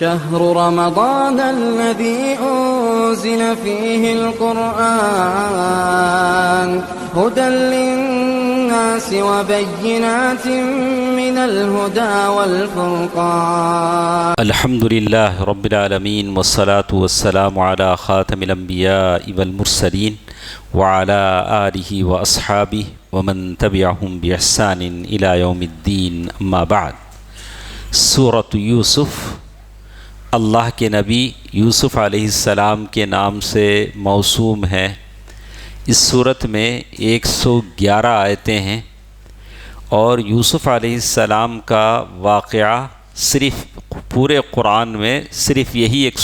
شهر رمضان الذي أنزل فيه القرآن هدى للناس وبينات من الهدى والفرقان. الحمد لله رب العالمين والصلاة والسلام على خاتم الأنبياء والمرسلين وعلى آله وأصحابه ومن تبعهم بإحسان إلى يوم الدين. أما بعد. سورۃ یوسف اللہ کے نبی یوسف علیہ السلام کے نام سے موسوم ہے. اس صورت میں 111 آیتیں ہیں اور یوسف علیہ السلام کا واقعہ صرف پورے قرآن میں صرف یہی ایک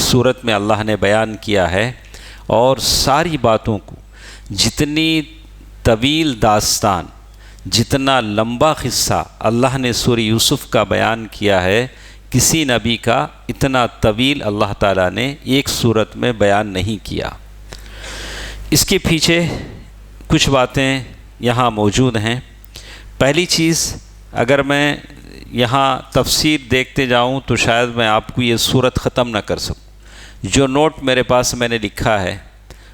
صورت میں اللہ نے بیان کیا ہے. اور ساری باتوں کو، جتنی طویل داستان، جتنا لمبا قصہ اللہ نے سورہ یوسف کا بیان کیا ہے، کسی نبی کا اتنا طویل اللہ تعالیٰ نے ایک صورت میں بیان نہیں کیا. اس کے پیچھے کچھ باتیں یہاں موجود ہیں. پہلی چیز، اگر میں یہاں تفسیر دیکھتے جاؤں تو شاید میں آپ کو یہ صورت ختم نہ کر سکوں. جو نوٹ میرے پاس میں نے لکھا ہے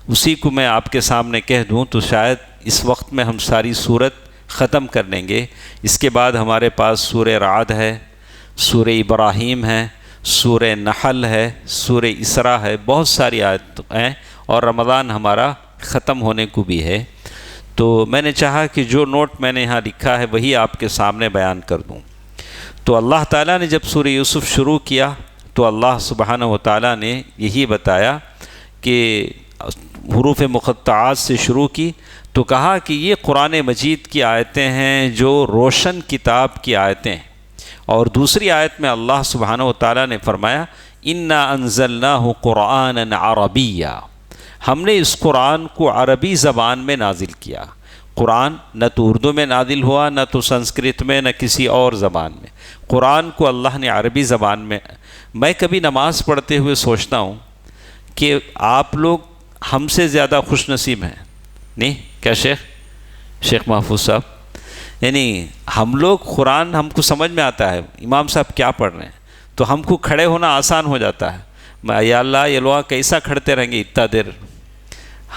اسی کو میں آپ کے سامنے کہہ دوں تو شاید اس وقت میں ہم ساری صورت ختم کر لیں گے. اس کے بعد ہمارے پاس سورہ رعد ہے، سورہ ابراہیم ہے، سورہ نحل ہے، سورہ اسراء ہے، بہت ساری آیت ہیں اور رمضان ہمارا ختم ہونے کو بھی ہے. تو میں نے چاہا کہ جو نوٹ میں نے یہاں لکھا ہے وہی آپ کے سامنے بیان کر دوں. تو اللہ تعالیٰ نے جب سورہ یوسف شروع کیا تو اللہ سبحانہ و تعالیٰ نے یہی بتایا کہ حروف مقطعات سے شروع کی تو کہا کہ یہ قرآن مجید کی آیتیں ہیں جو روشن کتاب کی آیتیں ہیں. اور دوسری آیت میں اللہ سبحانہ و تعالیٰ نے فرمایا اِنَّا أَنزَلْنَاهُ قُرْآنًا عَرَبِيًّا، ہم نے اس قرآن کو عربی زبان میں نازل کیا. قرآن نہ تو اردو میں نازل ہوا، نہ تو سنسکرت میں، نہ کسی اور زبان میں. قرآن کو اللہ نے عربی زبان میں. میں کبھی نماز پڑھتے ہوئے سوچتا ہوں کہ آپ لوگ ہم سے زیادہ خوش نصیب ہیں، نہیں کیا شیخ محفوظ صاحب؟ یعنی ہم لوگ قرآن ہم کو سمجھ میں آتا ہے امام صاحب کیا پڑھ رہے ہیں تو ہم کو کھڑے ہونا آسان ہو جاتا ہے. یا اللہ یہ لوگ کیسا کھڑتے رہیں گے اتنا دیر،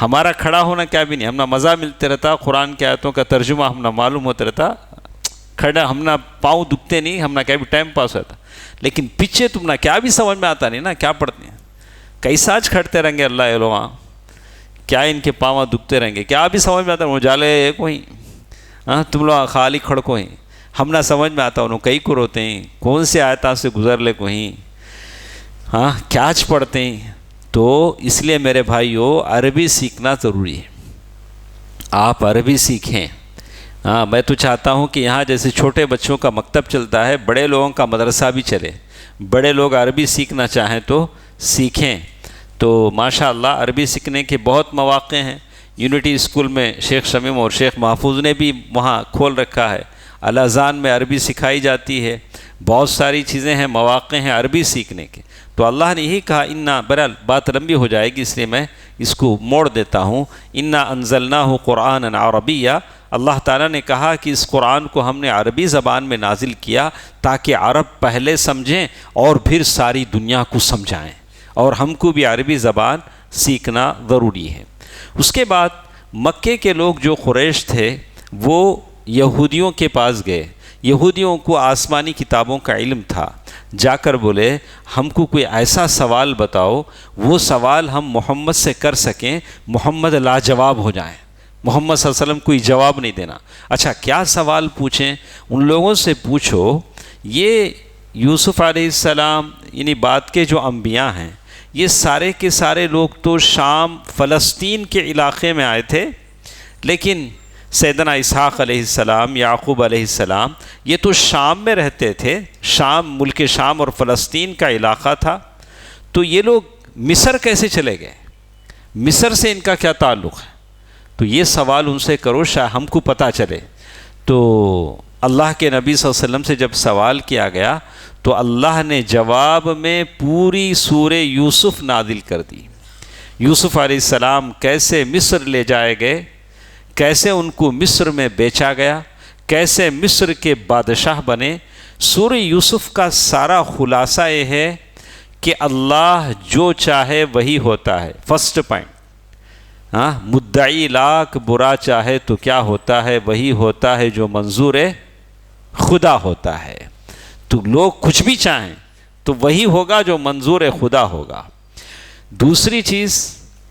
ہمارا کھڑا ہونا کیا بھی نہیں، ہم نہ مزہ ملتے رہتا، قرآن کے آیتوں کا ترجمہ ہم نہ معلوم ہوتا رہتا، کھڑا ہم نہ پاؤں دکھتے نہیں، ہم نہ کیا بھی ٹائم پاس ہوتا. لیکن پیچھے تم نہ کیا بھی سمجھ میں آتا نہیں نا کیا پڑھتے ہیں، کیسا آج کھڑتے رہیں گے اللہ یہ لوگ، کیا ان کے پاؤں دکھتے رہیں گے، کیا بھی سمجھ میں آتا ہے جالے کوئی تم لوگ خالی کھڑکو ہیں، ہم نہ سمجھ میں آتا انہوں کئی کو روتے ہیں، کون سے آیتاں سے گزر لے کوئی کیا پڑھتے ہیں. تو اس لیے میرے بھائیو عربی سیکھنا ضروری ہے، آپ عربی سیکھیں. میں تو چاہتا ہوں کہ یہاں جیسے چھوٹے بچوں کا مکتب چلتا ہے، بڑے لوگوں کا مدرسہ بھی چلے، بڑے لوگ عربی سیکھنا چاہیں تو سیکھیں. تو ماشاءاللہ عربی سیکھنے کے بہت مواقع ہیں. یونٹی اسکول میں شیخ شمیم اور شیخ محفوظ نے بھی وہاں کھول رکھا ہے، الاذان میں عربی سکھائی جاتی ہے. بہت ساری چیزیں ہیں، مواقع ہیں عربی سیکھنے کے. تو اللہ نے یہی کہا بہرحال بات لمبی ہو جائے گی اس لیے میں اس کو موڑ دیتا ہوں. اِنَّا أَنزَلْنَاهُ قُرْآنًا عَرَبِيًّا، اللہ تعالیٰ نے کہا کہ اس قرآن کو ہم نے عربی زبان میں نازل کیا تاکہ عرب پہلے سمجھیں اور پھر ساری دنیا کو سمجھائیں، اور ہم کو بھی عربی زبان سیکھنا ضروری ہے. اس کے بعد مکے کے لوگ جو قریش تھے وہ یہودیوں کے پاس گئے. یہودیوں کو آسمانی کتابوں کا علم تھا. جا کر بولے ہم کو کوئی ایسا سوال بتاؤ وہ سوال ہم محمد سے کر سکیں، محمد لاجواب ہو جائیں. محمد صلی اللہ علیہ وسلم کوئی جواب نہیں دینا. اچھا کیا سوال پوچھیں؟ ان لوگوں سے پوچھو یہ یوسف علیہ السلام یعنی بعد کے جو انبیاء ہیں یہ سارے کے سارے لوگ تو شام فلسطین کے علاقے میں آئے تھے، لیکن سیدنا اسحاق علیہ السلام، یعقوب علیہ السلام یہ تو شام میں رہتے تھے، شام ملک شام اور فلسطین کا علاقہ تھا. تو یہ لوگ مصر کیسے چلے گئے؟ مصر سے ان کا کیا تعلق ہے؟ تو یہ سوال ان سے کرو شاید ہم کو پتہ چلے. تو اللہ کے نبی صلی اللہ علیہ وسلم سے جب سوال کیا گیا تو اللہ نے جواب میں پوری سورہ یوسف نازل کر دی. یوسف علیہ السلام کیسے مصر لے جائے گئے، کیسے ان کو مصر میں بیچا گیا، کیسے مصر کے بادشاہ بنے، سورہ یوسف کا سارا خلاصہ یہ ہے کہ اللہ جو چاہے وہی ہوتا ہے. First point. مدعی لاکھ برا چاہے تو کیا ہوتا ہے؟ وہی ہوتا ہے جو منظور خدا ہوتا ہے. تو لوگ کچھ بھی چاہیں تو وہی ہوگا جو منظور خدا ہوگا. دوسری چیز،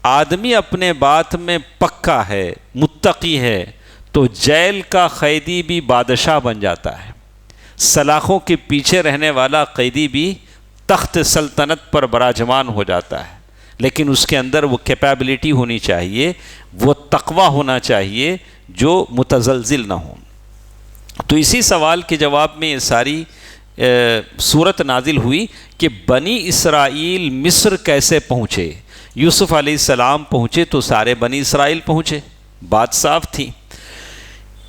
آدمی اپنے بات میں پکا ہے، متقی ہے، تو جیل کا قیدی بھی بادشاہ بن جاتا ہے. سلاخوں کے پیچھے رہنے والا قیدی بھی تخت سلطنت پر براجمان ہو جاتا ہے. لیکن اس کے اندر وہ کیپیبلٹی ہونی چاہیے، وہ تقوی ہونا چاہیے جو متزلزل نہ ہو. تو اسی سوال کے جواب میں یہ ساری صورت نازل ہوئی کہ بنی اسرائیل مصر کیسے پہنچے. یوسف علیہ السلام پہنچے تو سارے بنی اسرائیل پہنچے، بات صاف تھی.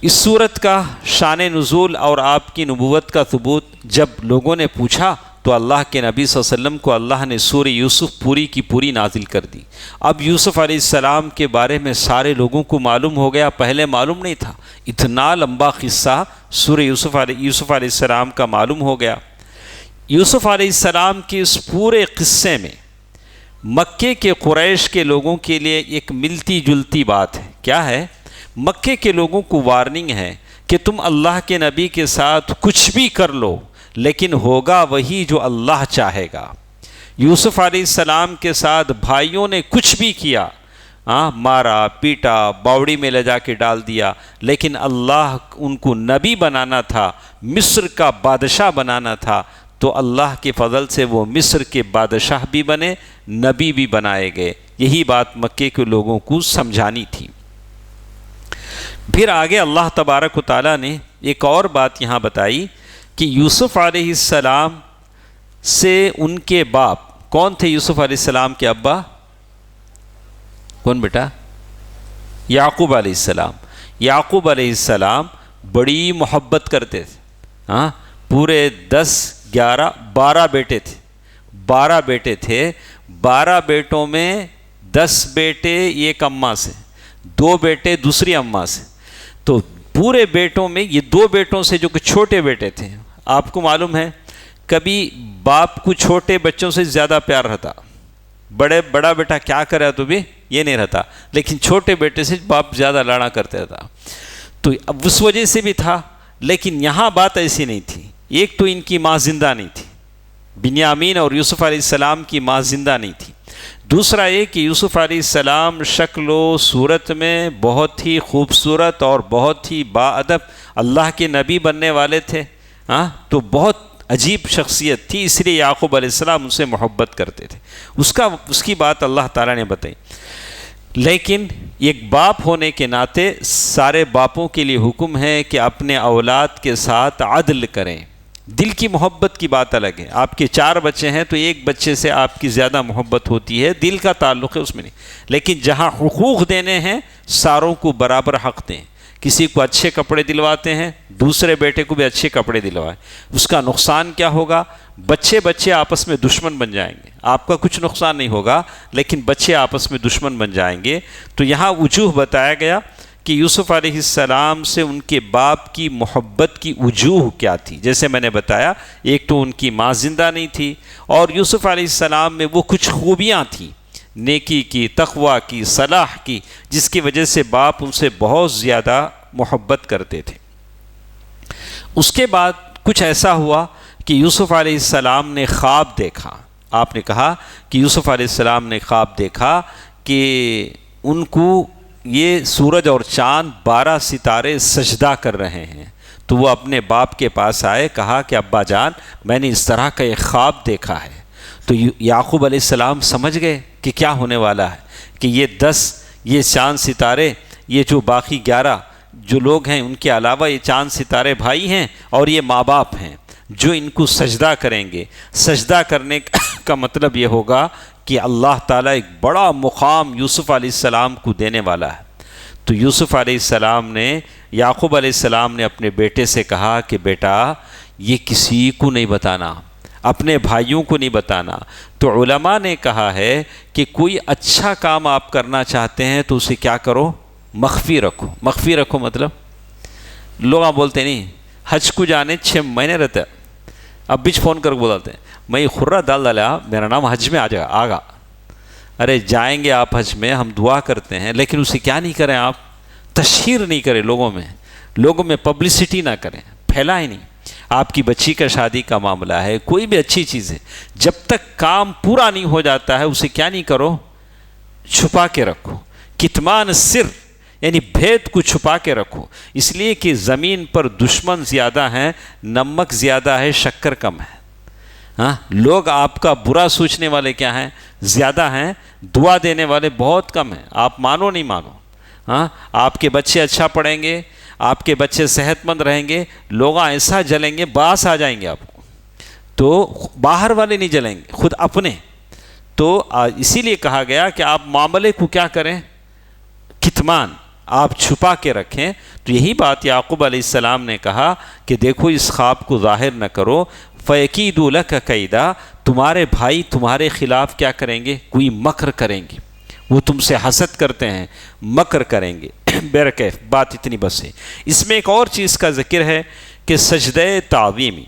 اس صورت کا شان نزول اور آپ کی نبوت کا ثبوت جب لوگوں نے پوچھا تو اللہ کے نبی صلی اللہ علیہ وسلم کو اللہ نے سورہ یوسف پوری کی پوری نازل کر دی. اب یوسف علیہ السلام کے بارے میں سارے لوگوں کو معلوم ہو گیا، پہلے معلوم نہیں تھا. اتنا لمبا قصہ سورہ یوسف علیہ السلام کا معلوم ہو گیا. یوسف علیہ السلام کے اس پورے قصے میں مکے کے قریش کے لوگوں کے لیے ایک ملتی جلتی بات ہے. کیا ہے؟ مکے کے لوگوں کو وارننگ ہے کہ تم اللہ کے نبی کے ساتھ کچھ بھی کر لو لیکن ہوگا وہی جو اللہ چاہے گا. یوسف علیہ السلام کے ساتھ بھائیوں نے کچھ بھی کیا، مارا پیٹا، باوڑی میں لے جا کے ڈال دیا، لیکن اللہ ان کو نبی بنانا تھا، مصر کا بادشاہ بنانا تھا. تو اللہ کے فضل سے وہ مصر کے بادشاہ بھی بنے، نبی بھی بنائے گئے. یہی بات مکے کے لوگوں کو سمجھانی تھی. پھر آگے اللہ تبارک و تعالیٰ نے ایک اور بات یہاں بتائی کہ یوسف علیہ السلام سے ان کے باپ کون تھے؟ یوسف علیہ السلام کے ابا کون بیٹا؟ یعقوب علیہ السلام. یعقوب علیہ السلام بڑی محبت کرتے تھے. پورے 10 11 12 بیٹے تھے. 12 بیٹے تھے. 12 بیٹوں میں 10 بیٹے ایک اماں سے، 2 بیٹے دوسری اماں سے. تو پورے بیٹوں میں یہ 2 بیٹوں سے جو کہ چھوٹے بیٹے تھے، آپ کو معلوم ہے کبھی باپ کو چھوٹے بچوں سے زیادہ پیار رہتا. بڑا بیٹا کیا کرے تو بھی یہ نہیں رہتا، لیکن چھوٹے بیٹے سے باپ زیادہ لاڑا کرتا تھا. تو اب اس وجہ سے بھی تھا. لیکن یہاں بات ایسی نہیں تھی. ایک تو ان کی ماں زندہ نہیں تھی، بنیامین اور یوسف علیہ السلام کی ماں زندہ نہیں تھی. دوسرا یہ کہ یوسف علیہ السلام شکل و صورت میں بہت ہی خوبصورت اور بہت ہی باادب اللہ کے نبی بننے والے تھے. تو بہت عجیب شخصیت تھی، اس لیے یعقوب علیہ السلام ان سے محبت کرتے تھے. اس کی بات اللہ تعالیٰ نے بتائی. لیکن ایک باپ ہونے کے ناطے سارے باپوں کے لیے حکم ہے کہ اپنے اولاد کے ساتھ عدل کریں. دل کی محبت کی بات الگ ہے. آپ کے 4 بچے ہیں تو ایک بچے سے آپ کی زیادہ محبت ہوتی ہے، دل کا تعلق ہے اس میں نہیں. لیکن جہاں حقوق دینے ہیں ساروں کو برابر حق دیں. کسی کو اچھے کپڑے دلواتے ہیں، دوسرے بیٹے کو بھی اچھے کپڑے دلوائیں. اس کا نقصان کیا ہوگا؟ بچے آپس میں دشمن بن جائیں گے. آپ کا کچھ نقصان نہیں ہوگا لیکن بچے آپس میں دشمن بن جائیں گے. تو یہاں وجوہ بتایا گیا کہ یوسف علیہ السلام سے ان کے باپ کی محبت کی وجوہ کیا تھی. جیسے میں نے بتایا، ایک تو ان کی ماں زندہ نہیں تھی، اور یوسف علیہ السلام میں وہ کچھ خوبیاں تھیں، نیکی کی، تقوی کی، صلاح کی، جس کی وجہ سے باپ ان سے بہت زیادہ محبت کرتے تھے. اس کے بعد کچھ ایسا ہوا کہ یوسف علیہ السلام نے خواب دیکھا. آپ نے کہا کہ یوسف علیہ السلام نے خواب دیکھا کہ ان کو یہ سورج اور چاند 12 ستارے سجدہ کر رہے ہیں. تو وہ اپنے باپ کے پاس آئے، کہا کہ ابا جان میں نے اس طرح کا ایک خواب دیکھا ہے. تو یعقوب علیہ السلام سمجھ گئے کہ کیا ہونے والا ہے، کہ یہ 10 یہ چاند ستارے، یہ جو باقی 11 جو لوگ ہیں ان کے علاوہ یہ چاند ستارے بھائی ہیں اور یہ ماں باپ ہیں جو ان کو سجدہ کریں گے. سجدہ کرنے کا مطلب یہ ہوگا کہ اللہ تعالیٰ ایک بڑا مقام یوسف علیہ السلام کو دینے والا ہے. تو یوسف علیہ السلام نے، یعقوب علیہ السلام نے اپنے بیٹے سے کہا کہ بیٹا یہ کسی کو نہیں بتانا، اپنے بھائیوں کو نہیں بتانا. تو علماء نے کہا ہے کہ کوئی اچھا کام آپ کرنا چاہتے ہیں تو اسے کیا کرو؟ مخفی رکھو. مخفی رکھو مطلب لوگ بولتے نہیں حج کو جانے 6 مہینے رہتا ہے، اب بیچ فون کر کے بولتے ہیں میں خرہ ڈال ڈالا میرا نام حج میں آگا. ارے جائیں گے آپ حج میں, ہم دعا کرتے ہیں, لیکن اسے کیا نہیں کریں آپ, تشہیر نہیں کریں لوگوں میں پبلسٹی نہ کریں, پھیلائیں نہیں. آپ کی بچی کا شادی کا معاملہ ہے, کوئی بھی اچھی چیز ہے, جب تک کام پورا نہیں ہو جاتا ہے اسے کیا نہیں کرو, چھپا کے رکھو. کتمان سر یعنی بھید کو چھپا کے رکھو, اس لیے کہ زمین پر دشمن زیادہ ہیں, نمک زیادہ ہے, شکر کم ہے. ہاں, لوگ آپ کا برا سوچنے والے کیا ہیں, زیادہ ہیں, دعا دینے والے بہت کم ہیں. آپ مانو نہیں مانو, ہاں, آپ کے بچے اچھا پڑھیں گے, آپ کے بچے صحت مند رہیں گے, لوگ ایسا جلیں گے, باس آ جائیں گے آپ کو. تو باہر والے نہیں جلیں گے, خود اپنے. تو اسی لیے کہا گیا کہ آپ معاملے کو کیا کریں, کتمان, آپ چھپا کے رکھیں. تو یہی بات یعقوب علیہ السلام نے کہا کہ دیکھو اس خواب کو ظاہر نہ کرو. فَيَكِيدُ لَكَ كَيْدًا, تمہارے بھائی تمہارے خلاف کیا کریں گے, کوئی مکر کریں گے. وہ تم سے حسد کرتے ہیں, مکر کریں گے. بیرکیف بات اتنی بس ہے. اس میں ایک اور چیز کا ذکر ہے کہ سجدہ تعظیمی,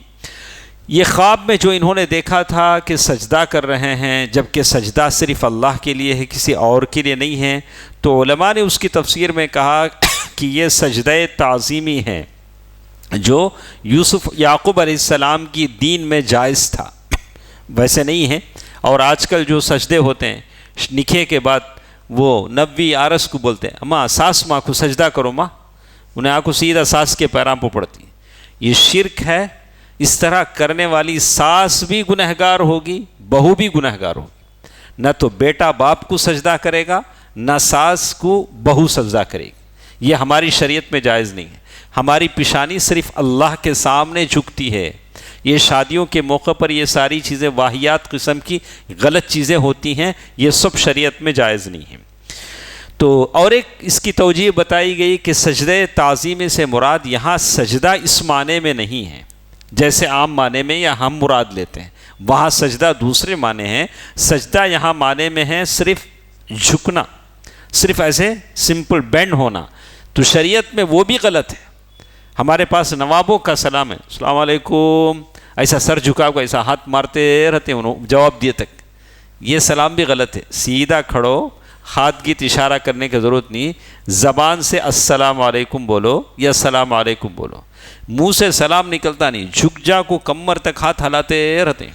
یہ خواب میں جو انہوں نے دیکھا تھا کہ سجدہ کر رہے ہیں, جبکہ سجدہ صرف اللہ کے لیے ہے, کسی اور کے لیے نہیں ہے. تو علماء نے اس کی تفسیر میں کہا کہ یہ سجدہ تعظیمی ہے جو یعقوب علیہ السلام کی دین میں جائز تھا, ویسے نہیں ہے. اور آج کل جو سجدے ہوتے ہیں نکاح کے بعد, وہ 90 عرس کو بولتے ہیں, اماں ساس ماں کو سجدہ کرو, ماں انہیں آنکھوں سیدھا ساس کے پیرام پہ پڑتی. یہ شرک ہے. اس طرح کرنے والی ساس بھی گنہگار ہوگی, بہو بھی گنہگار ہوگی. نہ تو بیٹا باپ کو سجدہ کرے گا, نہ ساس کو بہو سجدہ کرے گی. یہ ہماری شریعت میں جائز نہیں ہے. ہماری پیشانی صرف اللہ کے سامنے جھکتی ہے. یہ شادیوں کے موقع پر یہ ساری چیزیں واہیات قسم کی غلط چیزیں ہوتی ہیں, یہ سب شریعت میں جائز نہیں ہیں. تو اور ایک اس کی توجیہ بتائی گئی کہ سجدہ تعظیم سے مراد یہاں سجدہ اس معنی میں نہیں ہے جیسے عام معنی میں یا ہم مراد لیتے ہیں. وہاں سجدہ دوسرے معنی ہیں. سجدہ یہاں معنی میں ہے صرف جھکنا, صرف ایسے سمپل بینڈ ہونا. تو شریعت میں وہ بھی غلط ہے. ہمارے پاس نوابوں کا سلام ہے, السلام علیکم, ایسا سر جھکا کو ایسا ہاتھ مارتے رہتے ہیں انہوں جواب دیے تک. یہ سلام بھی غلط ہے. سیدھا کھڑو, ہاتھ گیت اشارہ کرنے کی ضرورت نہیں, زبان سے السلام علیکم بولو یا السلام علیکم بولو, منہ سے سلام نکلتا نہیں, جھک جا کو کمر تک ہاتھ ہلاتے رہتے ہیں.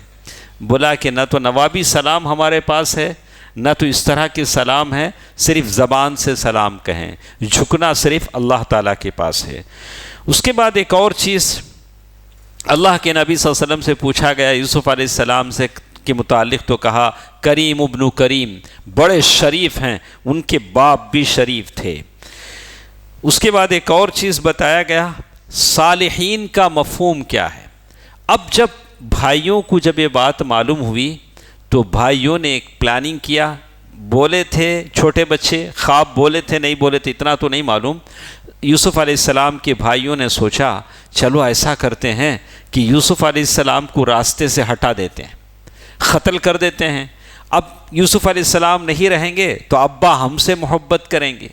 بولا کہ نہ تو نوابی سلام ہمارے پاس ہے, نہ تو اس طرح کے سلام ہے, صرف زبان سے سلام کہیں, جھکنا صرف اللہ تعالیٰ کے پاس ہے. اس کے بعد ایک اور چیز اللہ کے نبی صلی اللہ علیہ وسلم سے پوچھا گیا یوسف علیہ السلام سے کے متعلق, تو کہا کریم ابن کریم, بڑے شریف ہیں, ان کے باپ بھی شریف تھے. اس کے بعد ایک اور چیز بتایا گیا, صالحین کا مفہوم کیا ہے. اب جب بھائیوں کو جب یہ بات معلوم ہوئی تو بھائیوں نے ایک پلاننگ کیا. بولے تھے چھوٹے بچے, خواب بولے تھے نہیں بولے تھے اتنا تو نہیں معلوم. یوسف علیہ السلام کے بھائیوں نے سوچا چلو ایسا کرتے ہیں کہ یوسف علیہ السلام کو راستے سے ہٹا دیتے ہیں, قتل کر دیتے ہیں. اب یوسف علیہ السلام نہیں رہیں گے تو ابا ہم سے محبت کریں گے.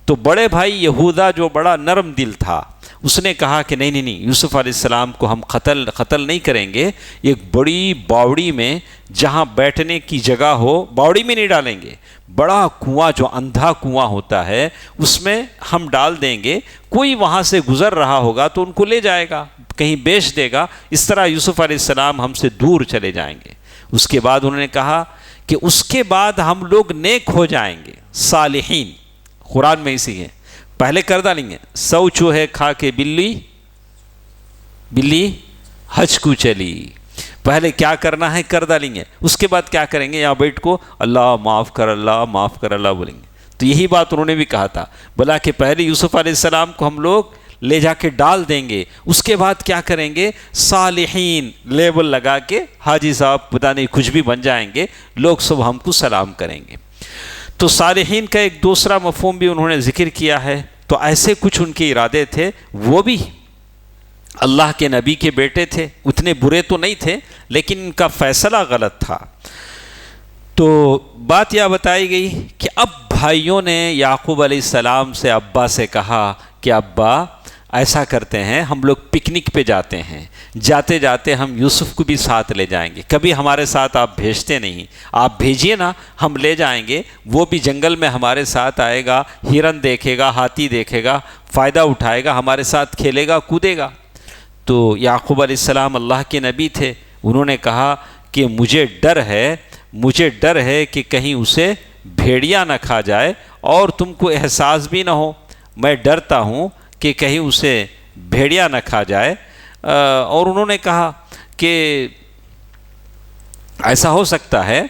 تو بڑے بھائی یہودا جو بڑا نرم دل تھا, اس نے کہا کہ نہیں یوسف علیہ السلام کو ہم قتل نہیں کریں گے, ایک بڑی باوڑی میں جہاں بیٹھنے کی جگہ ہو, باوڑی میں نہیں ڈالیں گے, بڑا کنواں جو اندھا کنواں ہوتا ہے اس میں ہم ڈال دیں گے. کوئی وہاں سے گزر رہا ہوگا تو ان کو لے جائے گا, کہیں بیچ دے گا. اس طرح یوسف علیہ السلام ہم سے دور چلے جائیں گے. اس کے بعد انہوں نے کہا کہ اس کے بعد ہم لوگ نیک ہو جائیں گے, صالحین. قرآن میں اسی ہے, پہلے کر ڈالیں گے 100 چوہے کھا کے بلی حج کو چلی. پہلے کیا کرنا ہے کر ڈالیں گے, اس کے بعد کیا کریں گے, یہاں بیٹھ کو اللہ معاف کر اللہ بولیں گے. تو یہی بات انہوں نے بھی کہا تھا, بولا کہ پہلے یوسف علیہ السلام کو ہم لوگ لے جا کے ڈال دیں گے, اس کے بعد کیا کریں گے, صالحین لیبل لگا کے حاجی صاحب پتہ نہیں کچھ بھی بن جائیں گے, لوگ سب ہم کو سلام کریں گے. تو صالحین کا ایک دوسرا مفہوم بھی انہوں نے ذکر کیا ہے. تو ایسے کچھ ان کے ارادے تھے, وہ بھی اللہ کے نبی کے بیٹے تھے, اتنے برے تو نہیں تھے لیکن ان کا فیصلہ غلط تھا. تو بات یہ بتائی گئی کہ اب بھائیوں نے یعقوب علیہ السلام سے ابا سے کہا کہ ابا ایسا کرتے ہیں ہم لوگ پکنک پہ جاتے ہیں، جاتے جاتے ہم یوسف کو بھی ساتھ لے جائیں گے، کبھی ہمارے ساتھ آپ بھیجتے نہیں، آپ بھیجیے نا، ہم لے جائیں گے، وہ بھی جنگل میں ہمارے ساتھ آئے گا، ہرن دیکھے گا، ہاتھی دیکھے گا، فائدہ اٹھائے گا، ہمارے ساتھ کھیلے گا، کودے گا۔ تو یعقوب علیہ السلام اللہ کے نبی تھے، انہوں نے کہا کہ مجھے ڈر ہے کہ کہیں اسے بھیڑیا نہ کھا جائے اور تم کو احساس بھی نہ ہو، میں ڈرتا ہوں کہ کہیں اسے بھیڑیا نہ کھا جائے۔ اور انہوں نے کہا کہ ایسا ہو سکتا ہے،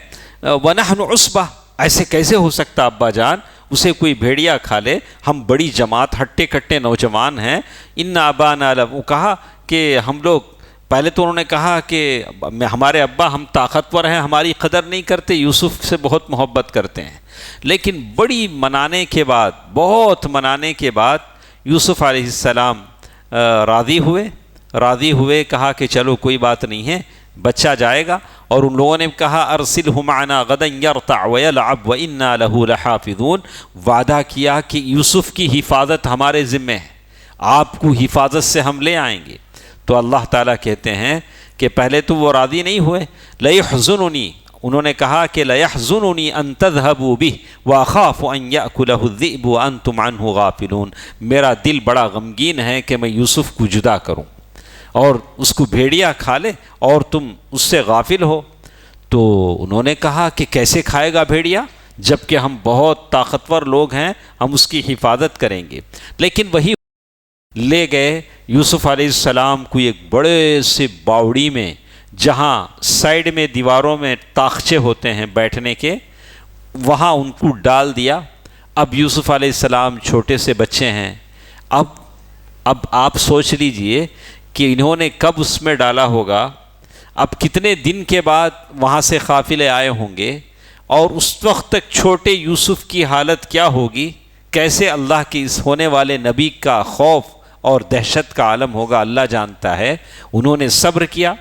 وَنَحْنُ عُصْبَةٌ، ایسے کیسے ہو سکتا ابا جان اسے کوئی بھیڑیا کھا لے، ہم بڑی جماعت ہٹے کٹے نوجوان ہیں، اِنَّ أَبَانَا لَفِي، کہا کہ ہم لوگ، پہلے تو انہوں نے کہا کہ ہمارے ابا ہم طاقتور ہیں، ہماری قدر نہیں کرتے، یوسف سے بہت محبت کرتے ہیں، لیکن بہت منانے کے بعد یوسف علیہ السلام راضی ہوئے، کہا کہ چلو کوئی بات نہیں ہے، بچہ جائے گا۔ اور ان لوگوں نے کہا ارسلہ معنا غدا یرتع ویلعب وانا له لحافظون، وعدہ کیا کہ یوسف کی حفاظت ہمارے ذمہ ہے، آپ کو حفاظت سے ہم لے آئیں گے۔ تو اللہ تعالیٰ کہتے ہیں کہ پہلے تو وہ راضی نہیں ہوئے، لیحزننی، انہوں نے کہا کہ لیحزننی ان تذهبوا به واخاف ان یاکلہ الذئب وانتم عنہ غافلون، میرا دل بڑا غمگین ہے کہ میں یوسف کو جدا کروں اور اس کو بھیڑیا کھا لے اور تم اس سے غافل ہو۔ تو انہوں نے کہا کہ کیسے کھائے گا بھیڑیا، جبکہ ہم بہت طاقتور لوگ ہیں، ہم اس کی حفاظت کریں گے۔ لیکن وہی لے گئے یوسف علیہ السلام کو ایک بڑے سے باوڑی میں، جہاں سائیڈ میں دیواروں میں تاخچے ہوتے ہیں بیٹھنے کے، وہاں ان کو ڈال دیا۔ اب یوسف علیہ السلام چھوٹے سے بچے ہیں، اب آپ سوچ لیجئے کہ انہوں نے کب اس میں ڈالا ہوگا، اب کتنے دن کے بعد وہاں سے قافلے آئے ہوں گے، اور اس وقت تک چھوٹے یوسف کی حالت کیا ہوگی، کیسے اللہ کے اس ہونے والے نبی کا خوف اور دہشت کا عالم ہوگا، اللہ جانتا ہے۔ انہوں نے صبر کیا،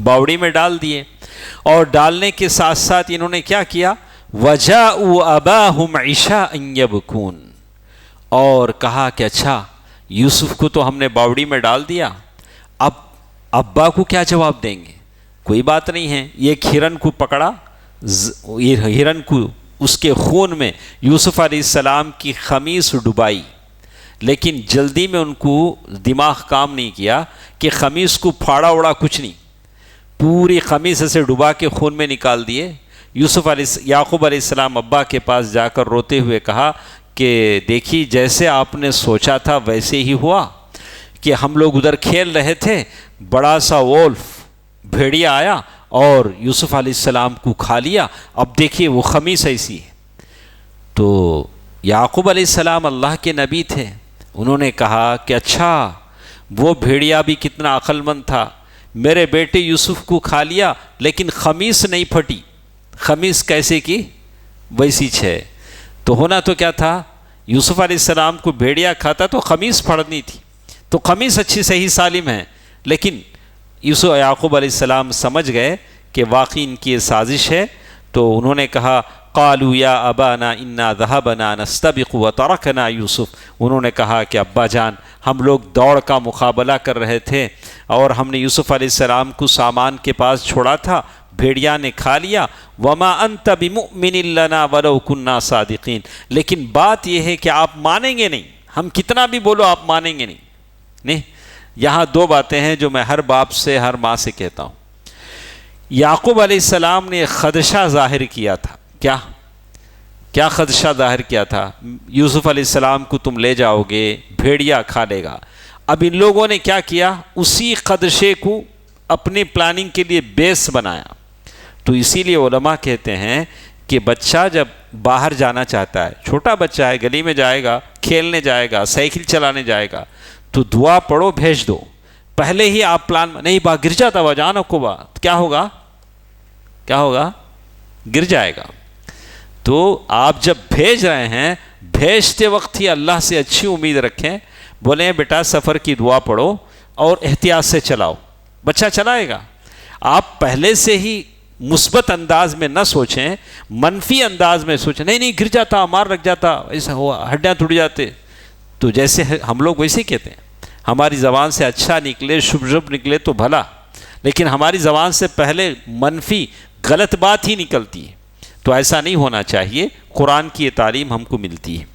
باوڑی میں ڈال دیے، اور ڈالنے کے ساتھ ساتھ انہوں نے کیا کیا، وَجَاءُوا أَبَاهُمْ عِشَاءً يَبْكُونَ، اور کہا کہ اچھا یوسف کو تو ہم نے باوڑی میں ڈال دیا، اب ابا کو کیا جواب دیں گے؟ کوئی بات نہیں ہے، ایک ہرن کو پکڑا، ہرن کو اس کے خون میں یوسف علیہ السلام کی خمیص ڈبائی، لیکن جلدی میں ان کو دماغ کام نہیں کیا کہ خمیص کو پھاڑا اڑا کچھ نہیں، پوری خمیص سے ڈبا کے خون میں نکال دیے۔ یعقوب علیہ السلام ابا کے پاس جا کر روتے ہوئے کہا کہ دیکھیے جیسے آپ نے سوچا تھا ویسے ہی ہوا، کہ ہم لوگ ادھر کھیل رہے تھے، بڑا سا وولف بھیڑیا آیا اور یوسف علیہ السلام کو کھا لیا، اب دیکھیے وہ خمیص ایسی ہے۔ تو یعقوب علیہ السلام اللہ کے نبی تھے، انہوں نے کہا کہ اچھا وہ بھیڑیا بھی کتنا عقل مند تھا، میرے بیٹے یوسف کو کھا لیا لیکن خمیص نہیں پھٹی، خمیص کیسے کی ویسی ہے۔ تو ہونا تو کیا تھا، یوسف علیہ السلام کو بھیڑیا کھاتا تو خمیص پھڑنی تھی، تو خمیص اچھی صحیح سالم ہے، لیکن یعقوب علیہ السلام سمجھ گئے کہ واقعی ان کی یہ سازش ہے۔ تو انہوں نے کہا قالوا یا ابانا انا ذهبنا نستبق وتركنا یوسف، انہوں نے کہا کہ ابا جان ہم لوگ دوڑ کا مقابلہ کر رہے تھے اور ہم نے یوسف علیہ السلام کو سامان کے پاس چھوڑا تھا، بھیڑیا نے کھا لیا، وما انت بمؤمن لنا ولو كنا صادقین، لیکن بات یہ ہے کہ آپ مانیں گے نہیں، ہم کتنا بھی بولو آپ مانیں گے نہیں۔ یہاں دو باتیں ہیں جو میں ہر باپ سے ہر ماں سے کہتا ہوں۔ یعقوب علیہ السلام نے خدشہ ظاہر کیا تھا، کیا خدشہ ظاہر کیا تھا، یوسف علیہ السلام کو تم لے جاؤ گے، بھیڑیا کھا لے گا۔ اب ان لوگوں نے کیا کیا، اسی خدشے کو اپنی پلاننگ کے لیے بیس بنایا۔ تو اسی لیے علماء کہتے ہیں کہ بچہ جب باہر جانا چاہتا ہے، چھوٹا بچہ ہے، گلی میں جائے گا، کھیلنے جائے گا، سائیکل چلانے جائے گا، تو دعا پڑھو بھیج دو، پہلے ہی آپ پلان نہیں، گر جاتا ہوا جان کو کیا ہوگا، گر جائے گا۔ تو آپ جب بھیج رہے ہیں، بھیجتے وقت ہی اللہ سے اچھی امید رکھیں، بولیں بیٹا سفر کی دعا پڑھو اور احتیاط سے چلاؤ، بچہ چلائے گا۔ آپ پہلے سے ہی مثبت انداز میں نہ سوچیں، منفی انداز میں سوچیں، نہیں گر جاتا، مار لگ جاتا، ایسا ہوا، ہڈیاں ٹوٹ جاتے، تو جیسے ہم لوگ ویسے کہتے ہیں، ہماری زبان سے اچھا نکلے، شبھ شبھ نکلے تو بھلا، لیکن ہماری زبان سے پہلے منفی غلط بات ہی نکلتی ہے. تو ایسا نہیں ہونا چاہیے. قرآن کی یہ تعلیم ہم کو ملتی ہے.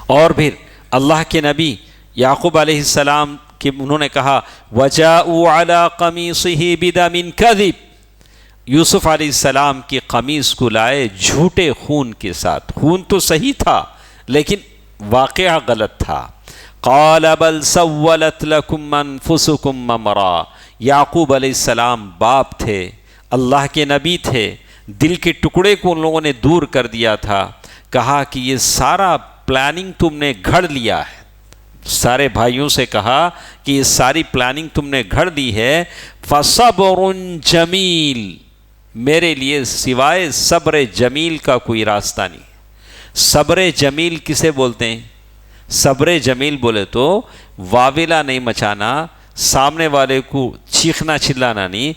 اور پھر اللہ کے نبی یعقوب علیہ السلام کہ انہوں نے کہا وَجَاءُوا عَلَىٰ قَمِيصِهِ بِدَمٍ كَذِبٍ، یوسف علیہ السلام کی قمیص کو لائے جھوٹے خون کے ساتھ. خون تو صحیح تھا لیکن واقعہ غلط تھا. قَالَ بَلْ سَوَّلَتْ لَكُمْ أَنفُسُكُمْ أَمْرًا، یعقوب علیہ السلام باپ تھے، اللہ کے نبی تھے، دل کے ٹکڑے کو ان لوگوں نے دور کر دیا تھا. کہا کہ یہ سارا پلاننگ تم نے گھڑ لیا ہے. سارے بھائیوں سے کہا کہ یہ ساری پلاننگ تم نے گھڑ دی ہے. فَصَبْرٌ جَمِيلٌ، میرے لیے سوائے صبر جمیل کا کوئی راستہ نہیں. صبر جمیل کسے بولتے ہیں؟ صبر جمیل بولے تو واویلا نہیں مچانا، سامنے والے کو چیخنا چلانا نہیں.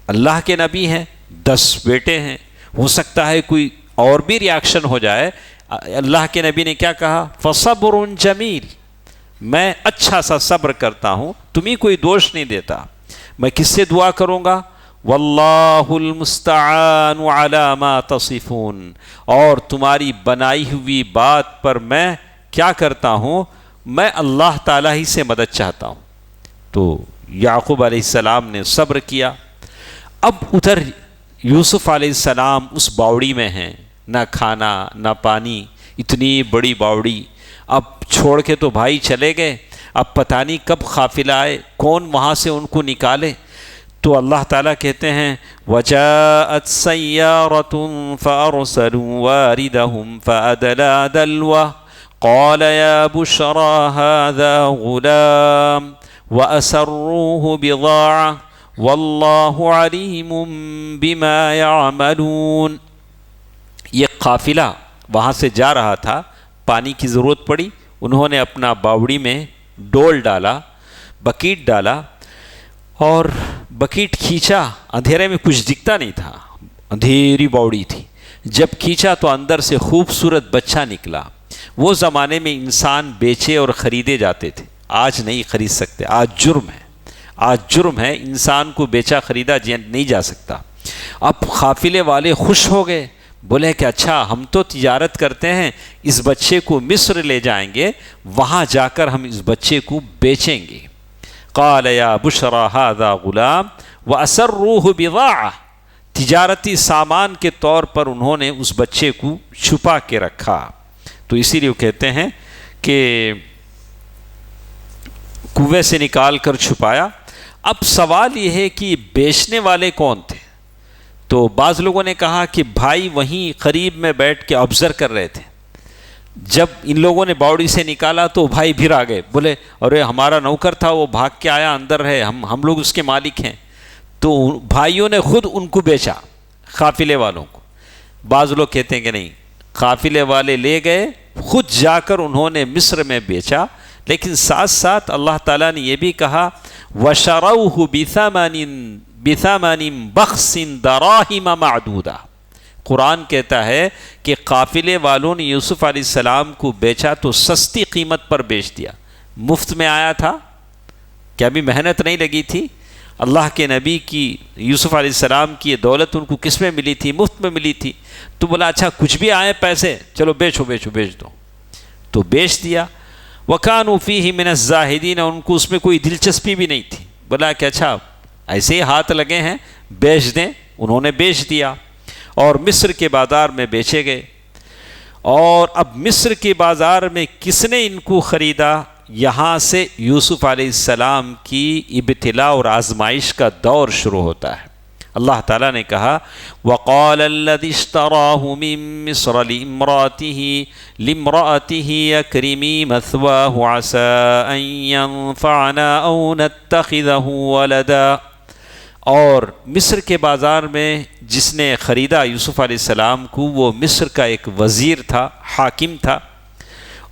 اللہ کے نبی ہیں، 10 بیٹے ہیں، ہو سکتا ہے کوئی اور بھی ریاکشن ہو جائے. اللہ کے نبی نے کیا کہا؟ فَصَبْرٌ جمیل، میں اچھا سا صبر کرتا ہوں، تمہیں کوئی دوش نہیں دیتا. میں کس سے دعا کروں گا؟ واللہ المستعان علی ما تصفون، اور تمہاری بنائی ہوئی بات پر میں کیا کرتا ہوں؟ میں اللہ تعالیٰ ہی سے مدد چاہتا ہوں. تو یعقوب علیہ السلام نے صبر کیا. اب ادھر یوسف علیہ السلام اس باوڑی میں ہیں، نہ کھانا نہ پانی، اتنی بڑی باوڑی. اب چھوڑ کے تو بھائی چلے گئے، اب پتہ نہیں کب قافلہ آئے، کون وہاں سے ان کو نکالے. تو اللہ تعالیٰ کہتے ہیں وَجَاءَتْ سَيَّارَةٌ فَأَرْسَلُوا وَارِدَهُمْ فَأَدْلَىٰ دَلْوَهُ قَالَ يَا بُشْرَىٰ هَٰذَا غُلَامٌ وَأَسَرُّوهُ بِضَاعَةً وَاللَّهُ عَلِيمٌ بِمَا يَعْمَلُونَ. یہ قافلہ وہاں سے جا رہا تھا، پانی کی ضرورت پڑی، انہوں نے اپنا باوڑی میں ڈول ڈالا، بکیٹ ڈالا، اور بکیٹ کھینچا. اندھیرے میں کچھ دکھتا نہیں تھا، اندھیری باوڑی تھی. جب کھینچا تو اندر سے خوبصورت بچہ نکلا. وہ زمانے میں انسان بیچے اور خریدے جاتے تھے، آج نہیں خرید سکتے، آج جرم ہے. آج جرم ہے، انسان کو بیچا خریدا نہیں جا سکتا. اب قافلے والے خوش ہو گئے، بولے کہ اچھا ہم تو تجارت کرتے ہیں، اس بچے کو مصر لے جائیں گے، وہاں جا کر ہم اس بچے کو بیچیں گے. قال یا بشرا ھذا غلام واسروہ بضاعہ، تجارتی سامان کے طور پر انہوں نے اس بچے کو چھپا کے رکھا. تو اسی لیے وہ کہتے ہیں کہ کنویں سے نکال کر چھپایا. اب سوال یہ ہے کہ بیچنے والے کون تھے؟ تو بعض لوگوں نے کہا کہ بھائی وہیں قریب میں بیٹھ کے آبزرو کر رہے تھے. جب ان لوگوں نے باوڑی سے نکالا تو بھائی پھر آ گئے، بولے ارے ہمارا نوکر تھا وہ بھاگ کے آیا، اندر ہے، ہم لوگ اس کے مالک ہیں. تو بھائیوں نے خود ان کو بیچا، قافلے والوں کو. بعض لوگ کہتے ہیں کہ نہیں، قافلے والے لے گئے، خود جا کر انہوں نے مصر میں بیچا. لیکن ساتھ ساتھ اللہ تعالیٰ نے یہ بھی کہا وَشَرَوْهُ بِثَمَنٍ بَخْسٍ دَرَاهِمَ مَعْدُودَةٍ. قرآن کہتا ہے کہ قافلے والوں نے یوسف علیہ السلام کو بیچا تو سستی قیمت پر بیچ دیا. مفت میں آیا تھا کہ ابھی محنت نہیں لگی تھی. اللہ کے نبی کی، یوسف علیہ السلام کی یہ دولت ان کو کس میں ملی تھی؟ مفت میں ملی تھی. تو بولا اچھا کچھ بھی آئے پیسے، چلو بیچ دو. تو بیچ دیا. وَكَانُوا فِيهِ مِنَ الزَّاهِدِينَ، ان کو اس میں کوئی دلچسپی بھی نہیں تھی. بولا کہ اچھا ایسے ہی ہاتھ لگے ہیں بیچ دیں. انہوں نے بیچ دیا اور مصر کے بازار میں بیچے گئے. اور اب مصر کے بازار میں کس نے ان کو خریدا؟ یہاں سے یوسف علیہ السلام کی ابتلاء اور آزمائش کا دور شروع ہوتا ہے. اللہ تعالیٰ نے کہا وَقَالَ الَّذِي اشْتَرَاهُ مِن مِّصْرَ لِامْرَأَتِهِ أَكْرِمِي مَثْوَاهُ عَسَىٰ أَن يَنفَعَنَا أَوْ نَتَّخِذَهُ وَلَدًا. اور مصر کے بازار میں جس نے خریدا یوسف علیہ السلام کو، وہ مصر کا ایک وزیر تھا، حاکم تھا.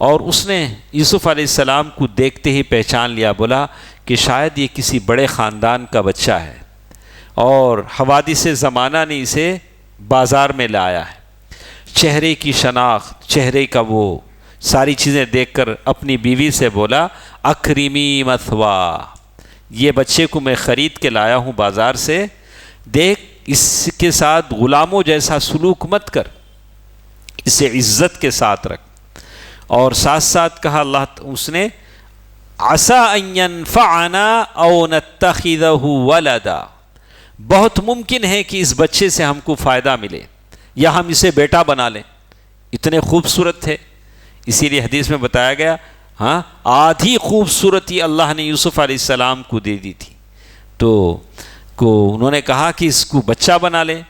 اور اس نے یوسف علیہ السلام کو دیکھتے ہی پہچان لیا. بولا کہ شاید یہ کسی بڑے خاندان کا بچہ ہے، اور حوادث زمانہ نے اسے بازار میں لایا ہے. چہرے کی شناخت، چہرے کا وہ ساری چیزیں دیکھ کر اپنی بیوی سے بولا اکرمی مثوا، یہ بچے کو میں خرید کے لایا ہوں بازار سے، دیکھ اس کے ساتھ غلاموں جیسا سلوک مت کر، اسے عزت کے ساتھ رکھ۔ اور ساتھ ساتھ کہا اس نے عسیٰ ان ینفعنا او نتخذہ ولدا، بہت ممکن ہے کہ اس بچے سے ہم کو فائدہ ملے یا ہم اسے بیٹا بنا لیں، اتنے خوبصورت تھے۔ اسی لیے حدیث میں بتایا گیا آدھی خوبصورتی اللہ نے یوسف علیہ السلام کو دے دی تھی، تو انہوں نے کہا کہ اس کو بچہ بنا لیں۔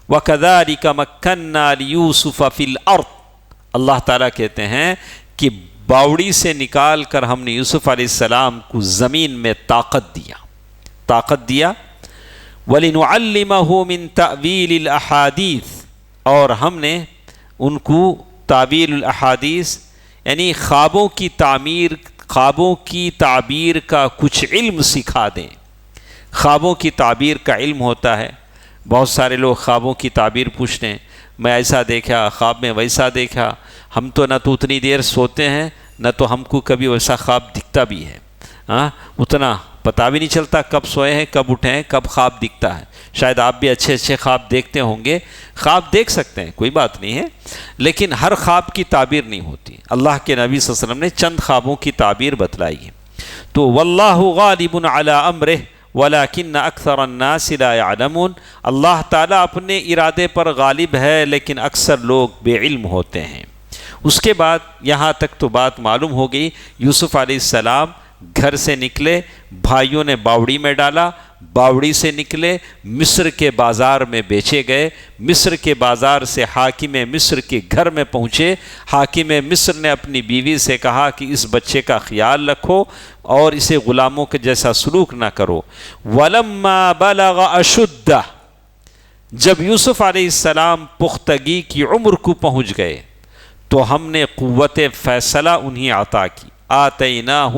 وَكَذَلِكَ مَكَّنَّا لِيُوسُفَ فِي الْأَرْضِ، اللہ تعالیٰ کہتے ہیں کہ باوڑی سے نکال کر ہم نے یوسف علیہ السلام کو زمین میں طاقت دیا۔ وَلِنُعَلِّمَهُ مِن تَأْوِيلِ الْأَحَادِيثِ، اور ہم نے ان کو تعویل الاحادیث یعنی خوابوں کی تعبیر کا کچھ علم سکھا دیں۔ خوابوں کی تعبیر کا علم ہوتا ہے، بہت سارے لوگ خوابوں کی تعبیر پوچھتے ہیں، میں ایسا دیکھا، خواب میں ویسا دیکھا، ہم تو نہ تو اتنی دیر سوتے ہیں نہ تو ہم کو کبھی ویسا خواب دکھتا بھی ہے، اتنا پتہ بھی نہیں چلتا کب سوئے ہیں کب اٹھے ہیں کب خواب دکھتا ہے۔ شاید آپ بھی اچھے خواب دیکھتے ہوں گے، خواب دیکھ سکتے ہیں کوئی بات نہیں ہے، لیکن ہر خواب کی تعبیر نہیں ہوتی۔ اللہ کے نبی صلی اللہ علیہ وسلم نے چند خوابوں کی تعبیر بتلائی ہے۔ تو واللہ غالب علی امرہ ولیکن اکثر الناس لا یعلمون، اللہ تعالیٰ اپنے ارادے پر غالب ہے لیکن اکثر لوگ بے علم ہوتے ہیں۔ اس کے بعد یہاں تک تو بات معلوم ہو گئی، یوسف علیہ السلام گھر سے نکلے، بھائیوں نے باوڑی میں ڈالا، باوڑی سے نکلے، مصر کے بازار میں بیچے گئے، مصر کے بازار سے حاکم مصر کے گھر میں پہنچے۔ حاکم مصر نے اپنی بیوی سے کہا کہ اس بچے کا خیال رکھو اور اسے غلاموں کے جیسا سلوک نہ کرو۔ وَلَمَّا بَلَغَ أَشُدَّهُ، جب یوسف علیہ السلام پختگی کی عمر کو پہنچ گئے تو ہم نے قوت فیصلہ انہیں عطا کی۔ آتیناہ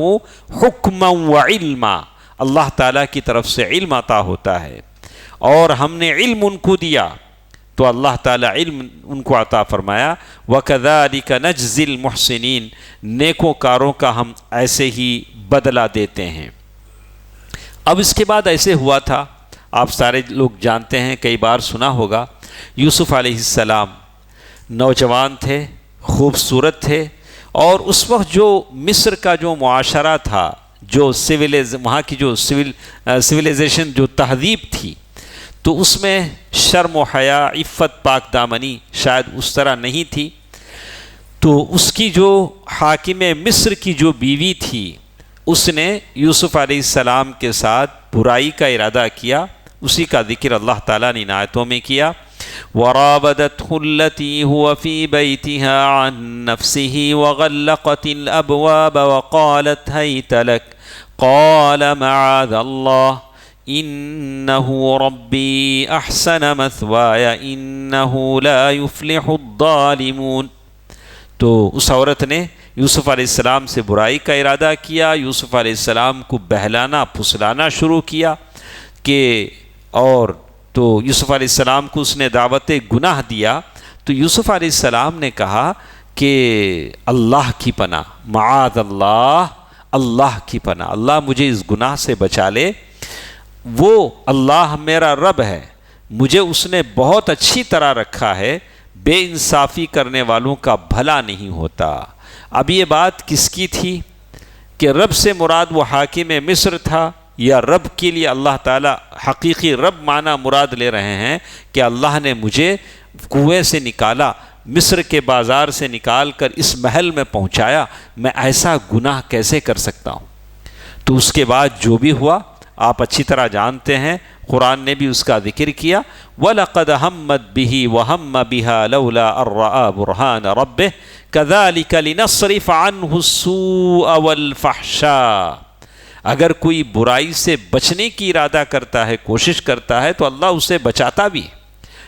حکما وعلما، اللہ تعالیٰ کی طرف سے علم عطا ہوتا ہے اور ہم نے علم ان کو دیا تو اللہ تعالیٰ علم ان کو عطا فرمایا۔ وَكَذَلِكَ نَجْزِي الْمُحْسِنِينَ، نیکو کاروں کا ہم ایسے ہی بدلہ دیتے ہیں۔ اب اس کے بعد ایسے ہوا تھا، آپ سارے لوگ جانتے ہیں، کئی بار سنا ہوگا، یوسف علیہ السلام نوجوان تھے، خوبصورت تھے، اور اس وقت جو مصر کا جو معاشرہ تھا، جو وہاں کی جو سویلائزیشن جو تہذیب تھی، تو اس میں شرم و حیا، عفت، پاک دامنی شاید اس طرح نہیں تھی۔ تو اس کی جو حاکم مصر کی جو بیوی تھی، اس نے یوسف علیہ السلام کے ساتھ برائی کا ارادہ کیا، اسی کا ذکر اللہ تعالیٰ نے ان آیتوں میں کیا۔ وَرَابَدَتْهُ الَّتِي هُوَ فِي بَيْتِهَا عَن نَّفْسِهِ وَغَلَّقَتِ الْأَبْوَابَ وَقَالَتْ هَيْتَ لَكَ قَالَ مَعَاذَ اللَّهِ إِنَّهُ رَبِّي أَحْسَنَ مَثْوَايَ إِنَّهُ لَا يُفْلِحُ الظَّالِمُونَ۔ تو اس عورت نے یوسف علیہ السلام سے برائی کا ارادہ کیا، یوسف علیہ السلام کو بہلانا پھسلانا شروع کیا کہ اور تو یوسف علیہ السلام کو اس نے دعوت گناہ دیا۔ تو یوسف علیہ السلام نے کہا کہ اللہ کی پناہ، معاذ اللہ، اللہ کی پناہ، اللہ مجھے اس گناہ سے بچا لے۔ وہ اللہ میرا رب ہے، مجھے اس نے بہت اچھی طرح رکھا ہے، بے انصافی کرنے والوں کا بھلا نہیں ہوتا۔ اب یہ بات کس کی تھی کہ رب سے مراد وہ حاکم مصر تھا یا رب کے لیے اللہ تعالیٰ حقیقی رب معنی مراد لے رہے ہیں کہ اللہ نے مجھے کنویں سے نکالا، مصر کے بازار سے نکال کر اس محل میں پہنچایا، میں ایسا گناہ کیسے کر سکتا ہوں؟ تو اس کے بعد جو بھی ہوا آپ اچھی طرح جانتے ہیں، قرآن نے بھی اس کا ذکر کیا۔ وَلَقَدْ هَمَّتْ بِهِ وَهَمَّ بِهَا لَوْلَا أَن رَّأَىٰ بُرْهَانَ رَبِّهِ كَذَٰلِكَ لِنَصْرِفَ عَنْهُ السُّوءَ وَالْفَحْشَاءَ، اگر کوئی برائی سے بچنے کی ارادہ کرتا ہے، کوشش کرتا ہے، تو اللہ اسے بچاتا بھی ہے۔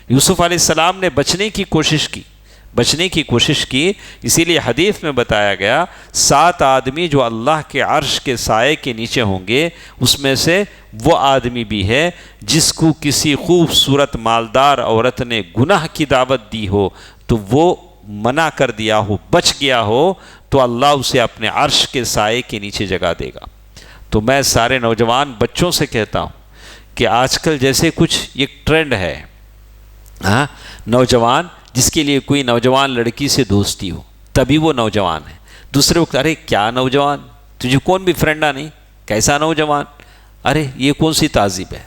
یوسف علیہ السلام نے بچنے کی کوشش کی، اسی لیے حدیث میں بتایا گیا 7 آدمی جو اللہ کے عرش کے سائے کے نیچے ہوں گے، اس میں سے وہ آدمی بھی ہے جس کو کسی خوبصورت مالدار عورت نے گناہ کی دعوت دی ہو تو وہ منع کر دیا ہو، بچ گیا ہو، تو اللہ اسے اپنے عرش کے سائے کے نیچے جگہ دے گا۔ تو میں سارے نوجوان بچوں سے کہتا ہوں کہ آج کل جیسے کچھ ایک ٹرینڈ ہے، ہاں، نوجوان جس کے لیے کوئی نوجوان لڑکی سے دوستی ہو تبھی وہ نوجوان ہے۔ دوسرے وقت ارے کیا نوجوان، تجھے کون بھی فرینڈا نہیں، کیسا نوجوان، ارے یہ کون سی تہذیب ہے؟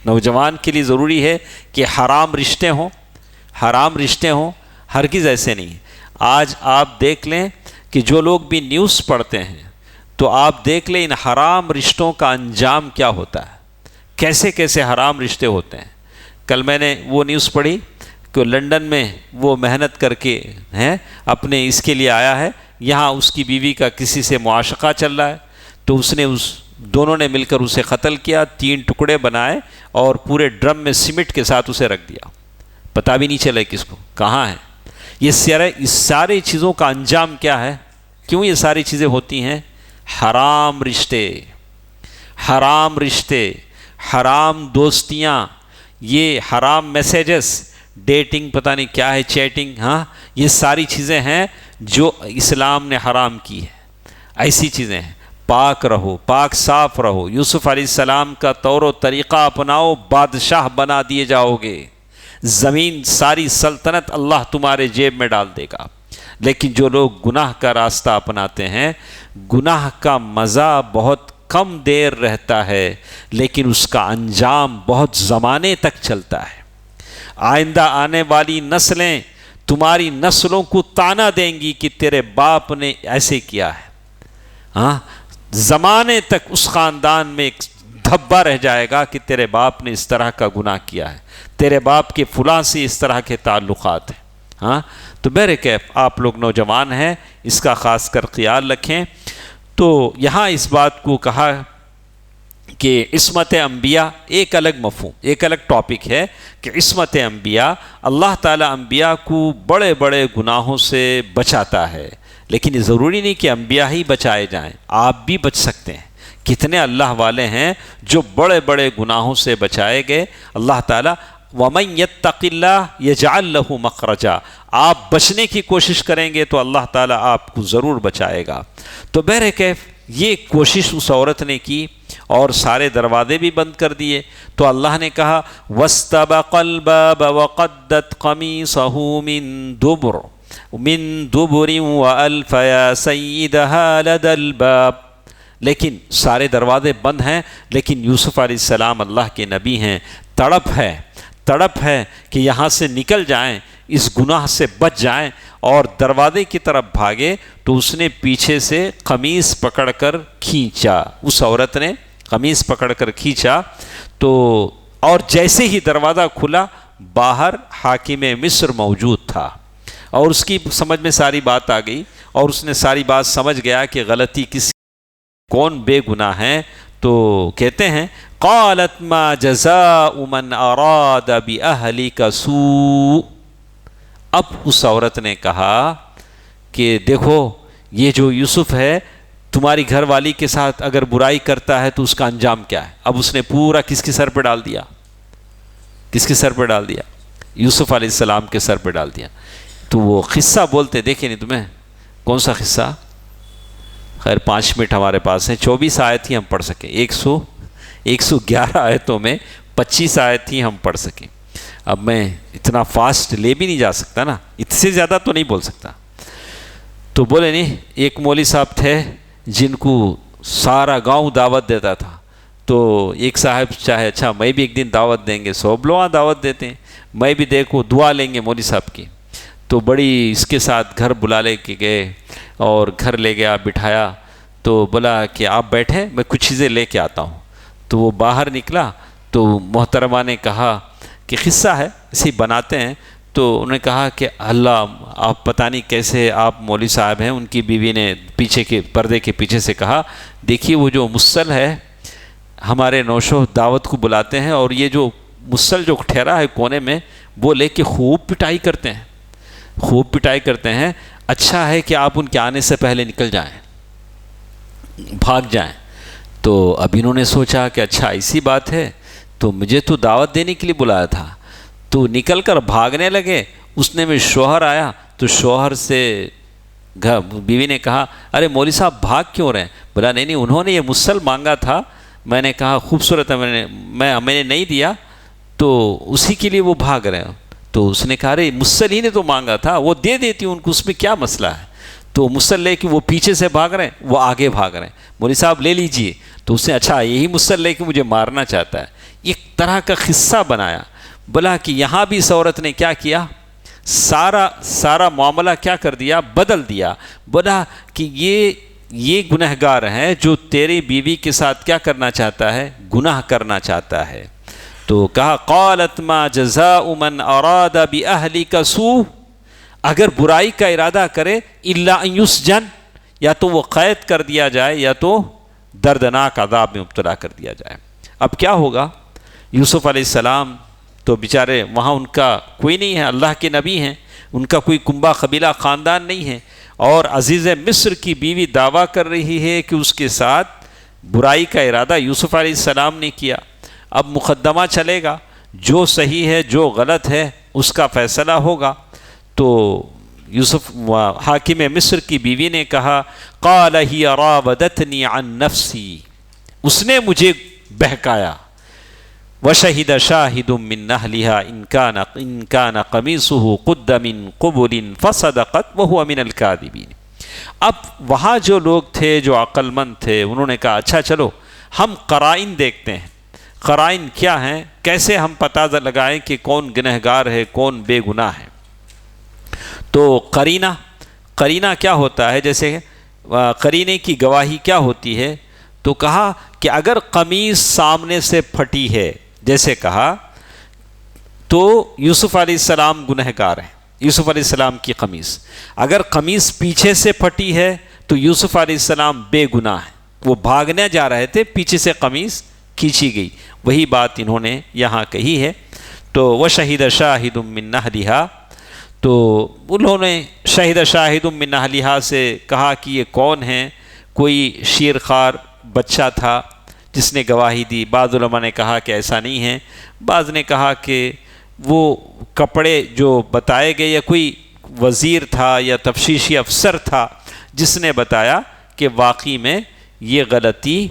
نوجوان کے لیے ضروری ہے کہ حرام رشتے ہوں، حرام رشتے ہوں، ہرگز ایسے نہیں۔ آج آپ دیکھ لیں کہ جو لوگ بھی نیوز پڑھتے ہیں تو آپ دیکھ لیں ان حرام رشتوں کا انجام کیا ہوتا ہے، کیسے کیسے حرام رشتے ہوتے ہیں۔ کل میں نے وہ نیوز پڑھی کہ لنڈن میں وہ محنت کر کے ہیں اپنے اس کے لیے آیا ہے، یہاں اس کی بیوی کا کسی سے معاشقہ چل رہا ہے، تو اس نے دونوں نے مل کر اسے قتل کیا، 3 ٹکڑے بنائے اور پورے ڈرم میں سیمنٹ کے ساتھ اسے رکھ دیا، پتہ بھی نہیں چلے کس کو کہاں ہے۔ یہ ساری چیزوں کا انجام کیا ہے؟ کیوں یہ ساری چیزیں ہوتی ہیں؟ حرام رشتے، حرام رشتے، حرام دوستیاں، یہ حرام میسیجز، ڈیٹنگ، پتہ نہیں کیا ہے، چیٹنگ، ہاں، یہ ساری چیزیں ہیں جو اسلام نے حرام کی ہے۔ ایسی چیزیں ہیں، پاک رہو، پاک صاف رہو۔ یوسف علیہ السلام کا طور و طریقہ اپناؤ، بادشاہ بنا دیے جاؤ گے، زمین ساری سلطنت اللہ تمہارے جیب میں ڈال دے گا۔ لیکن جو لوگ گناہ کا راستہ اپناتے ہیں، گناہ کا مزہ بہت کم دیر رہتا ہے لیکن اس کا انجام بہت زمانے تک چلتا ہے۔ آئندہ آنے والی نسلیں تمہاری نسلوں کو طعنہ دیں گی کہ تیرے باپ نے ایسے کیا ہے، ہاں، زمانے تک اس خاندان میں ایک دھبا رہ جائے گا کہ تیرے باپ نے اس طرح کا گناہ کیا ہے، تیرے باپ کے فلاں سے اس طرح کے تعلقات ہیں، ہاں۔ تو بہرکیف آپ لوگ نوجوان ہیں، اس کا خاص کر خیال رکھیں۔ تو یہاں اس بات کو کہا کہ عصمت انبیاء ایک الگ مفہوم، ایک الگ ٹاپک ہے کہ عصمت انبیاء، اللہ تعالیٰ انبیاء کو بڑے بڑے گناہوں سے بچاتا ہے، لیکن یہ ضروری نہیں کہ انبیاء ہی بچائے جائیں، آپ بھی بچ سکتے ہیں۔ کتنے اللہ والے ہیں جو بڑے بڑے گناہوں سے بچائے گئے، اللہ تعالیٰ وَمَن يَتَّقِ اللَّهَ يَجْعَلْ لَهُ مَخْرَجًا، آپ بچنے کی کوشش کریں گے تو اللہ تعالیٰ آپ کو ضرور بچائے گا۔ تو بہرکیف یہ کوشش اس عورت نے کی اور سارے دروازے بھی بند کر دیے، تو اللہ نے کہا وَاسْتَبَقَ الْبَابَ وَقَدَّتْ قَمِيصَهُ مِن دُبُرٍ وَأَلْفَ يَا سَيِّدَهَا لَدَى الْبَابِ، لیکن سارے دروازے بند ہیں، لیکن یوسف علیہ السلام اللہ کے نبی ہیں، تڑپ ہے کہ یہاں سے نکل جائیں، اس گناہ سے بچ جائیں اور دروازے کی طرف بھاگے، تو اس نے پیچھے سے قمیص پکڑ کر کھینچا، اس عورت نے قمیص پکڑ کر کھینچا، تو اور جیسے ہی دروازہ کھلا باہر حاکم مصر موجود تھا، اور اس کی سمجھ میں ساری بات آ گئی اور اس نے ساری بات سمجھ گیا کہ غلطی کس، کون بے گناہ ہیں۔ تو کہتے ہیں قالت ما جزاء من اراد باہلک سوء، اب اس عورت نے کہا کہ دیکھو یہ جو یوسف ہے تمہاری گھر والی کے ساتھ اگر برائی کرتا ہے تو اس کا انجام کیا ہے۔ اب اس نے پورا کس کے سر پہ ڈال دیا، کس کے سر پہ ڈال دیا؟ یوسف علیہ السلام کے سر پہ ڈال دیا۔ تو وہ قصہ بولتے دیکھیں نہیں تمہیں، کون سا قصہ؟ خیر 5 منٹ ہمارے پاس ہیں، 24 آیت ہی ہم پڑھ سکیں، 111 آیتوں میں 25 آیت ہی ہم پڑھ سکیں۔ اب میں اتنا فاسٹ لے بھی نہیں جا سکتا نا، اس سے زیادہ تو نہیں بول سکتا۔ تو بولے نہیں، ایک مولوی صاحب تھے جن کو سارا گاؤں دعوت دیتا تھا، تو ایک صاحب چاہے اچھا میں بھی ایک دن دعوت دیں گے، 100 لوگ دعوت دیتے ہیں، میں بھی دیکھو دعا لیں گے مولوی صاحب کی، تو بڑی اس کے ساتھ گھر بلا لے کے گئے اور گھر لے گیا، بٹھایا، تو بولا کہ آپ بیٹھیں میں کچھ چیزیں لے کے آتا ہوں۔ تو وہ باہر نکلا تو محترمہ نے کہا کہ قصہ ہے اسی بناتے ہیں، تو انہوں نے کہا کہ اللہ آپ پتہ نہیں کیسے آپ مولوی صاحب ہیں، ان کی بیوی نے پیچھے کے پردے کے پیچھے سے کہا دیکھیے وہ جو مسل ہے ہمارے نوشو دعوت کو بلاتے ہیں، اور یہ جو مسل جو ٹھہرا ہے کونے میں وہ لے کے خوب پٹائی کرتے ہیں، خوب پٹائی کرتے ہیں، اچھا ہے کہ آپ ان کے آنے سے پہلے نکل جائیں، بھاگ جائیں۔ تو اب انہوں نے سوچا کہ اچھا ایسی بات ہے، تو مجھے تو دعوت دینے کے لیے بلایا تھا، تو نکل کر بھاگنے لگے۔ اس نے میں شوہر آیا تو شوہر سے بیوی نے کہا ارے مولوی صاحب بھاگ کیوں رہے ہیں؟ بولا نہیں انہوں نے یہ مصل مانگا تھا، میں نے کہا خوبصورت ہے، میں نے نہیں دیا تو اسی کے لیے وہ بھاگ رہے ہیں۔ تو اس نے کہا ارے مصل ہی نے تو مانگا تھا، وہ دے دیتی ہوں ان کو، اس میں کیا مسئلہ ہے؟ تو مصل لے کے وہ پیچھے سے بھاگ رہے ہیں، وہ آگے بھاگ رہے ہیں، مولوی صاحب لے لیجئے۔ تو اس نے اچھا یہی مصل لے کے مجھے مارنا چاہتا ہے، ایک طرح کا قصہ بنایا۔ بولا کہ یہاں بھی اس عورت نے کیا کیا، سارا معاملہ کیا کر دیا، بدل دیا۔ بولا کہ یہ گنہگار ہے جو تیری بیوی کے ساتھ کیا کرنا چاہتا ہے، گناہ کرنا چاہتا ہے۔ تو کہا قالت ما جزاء من اراد باہلک سوء، اگر برائی کا ارادہ کرے الا ان یسجن، یا تو وہ قید کر دیا جائے یا تو دردناک عذاب میں مبتلا کر دیا جائے۔ اب کیا ہوگا؟ یوسف علیہ السلام تو بیچارے وہاں ان کا کوئی نہیں ہے، اللہ کے نبی ہیں، ان کا کوئی کنبہ قبیلہ خاندان نہیں ہے، اور عزیز مصر کی بیوی دعویٰ کر رہی ہے کہ اس کے ساتھ برائی کا ارادہ یوسف علیہ السلام نے کیا۔ اب مقدمہ چلے گا، جو صحیح ہے جو غلط ہے اس کا فیصلہ ہوگا۔ تو یوسف حاکم مصر کی بیوی نے کہا قال ہی راودتنی عن نفسی، اس نے مجھے بہکایا۔ وشہد شاہد من اہلہا ان کان قمیصہ قد من قبل فصدقت وہو من الکاذبین۔ اب وہاں جو لوگ تھے جو عقل مند تھے انہوں نے کہا اچھا چلو ہم قرائن دیکھتے ہیں، قرائن کیا ہیں، کیسے ہم پتہ لگائیں کہ کون گنہگار ہے کون بے گناہ ہے۔ تو قرینہ کیا ہوتا ہے، جیسے قرینے کی گواہی کیا ہوتی ہے؟ تو کہا کہ اگر قمیص سامنے سے پھٹی ہے، جیسے کہا تو یوسف علیہ السلام گنہگار ہیں، یوسف علیہ السلام کی قمیص، اگر قمیص پیچھے سے پھٹی ہے تو یوسف علیہ السلام بے گناہ ہیں، وہ بھاگنے جا رہے تھے، پیچھے سے قمیص کھینچی گئی، وہی بات انہوں نے یہاں کہی ہے۔ تو وشہد شاہد من اہلہا، تو انہوں نے شہید شاہد من اہلہا سے کہا کہ یہ کون ہیں، کوئی شیرخوار بچہ تھا جس نے گواہی دی۔ بعض علماء نے کہا کہ ایسا نہیں ہے، بعض نے کہا کہ وہ کپڑے جو بتائے گئے یا کوئی وزیر تھا یا تفتیشی افسر تھا جس نے بتایا کہ واقعی میں یہ غلطی